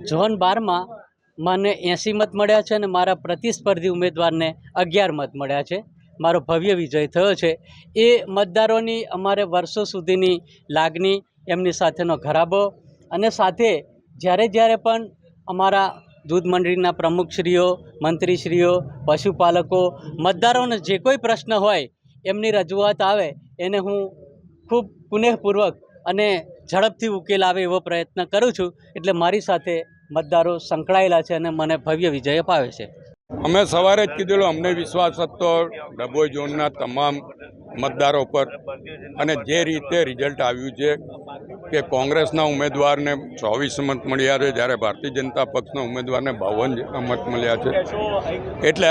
Zone 12માં મને 80 મત મળ્યા છે અને મારા પ્રતિસ્પર્ધી ઉમેદવારને 11 મત મળ્યા છે. મારો ભવ્ય વિજય થયો છે. એ મતદારોની અમારે વર્ષો સુધીની લાગણી, એમની સાથેનો ઘરાબો અને સાથે જ્યારે પણ અમારા દૂધ મંડળીના પ્રમુખશ્રીઓ, મંત્રીશ્રીઓ, પશુપાલકો, મતદારોનો જે કોઈ પ્રશ્ન હોય એમની રજૂઆત આવે એને હું ખૂબ પુનઃપૂર્વક અને ઝડપથી ઉકેલ આવે એવો પ્રયત્ન કરું છું. એટલે મારી સાથે મતદારો સંકળાયેલા છે અને મને ભવ્ય વિજય અપાવે છે. અમે સવારે જ કીધેલું, અમને વિશ્વાસ હતો ડભોઈ ઝોનના તમામ મતદારો પર, અને જે રીતે રિઝલ્ટ આવ્યું છે કે કોંગ્રેસના ઉમેદવારને 24 મત મળ્યા છે, જ્યારે ભારતીય જનતા પક્ષના ઉમેદવારને 52 મત મળ્યા છે. એટલે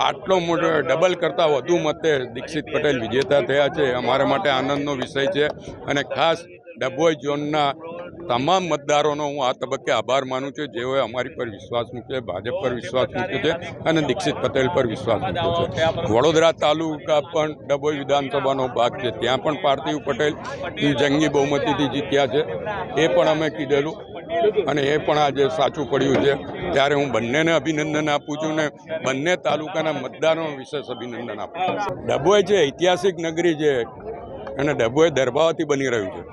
આટલો મોટો ડબલ કરતાં વધુ મતે દીક્ષિત પટેલ વિજેતા થયા છે. અમારા માટે આનંદનો વિષય છે અને ખાસ ડભોઈ ઝોનના તમામ મતદારોનો હું આ તબક્કે આભાર માનું છું, જેઓએ અમારી પર વિશ્વાસ મૂક્યો, ભાજપ પર વિશ્વાસ મૂક્યો છે અને દીક્ષિત પટેલ પર વિશ્વાસ મૂક્યો છે. વડોદરા તાલુકા પણ ડભોઈ વિધાનસભાનો ભાગ છે, ત્યાં પણ પાર્થિવ પટેલ જંગી બહુમતીથી જીત્યા છે. એ પણ અમે કીધેલું અને એ પણ આજે સાચું પડ્યું છે. ત્યારે હું બંનેને અભિનંદન આપું છું ને બંને તાલુકાના મતદારોનો વિશેષ અભિનંદન આપું છું. ડભોઈ જે ઐતિહાસિક નગરી છે અને ડભોઈ દરબાવથી બની રહ્યું છે.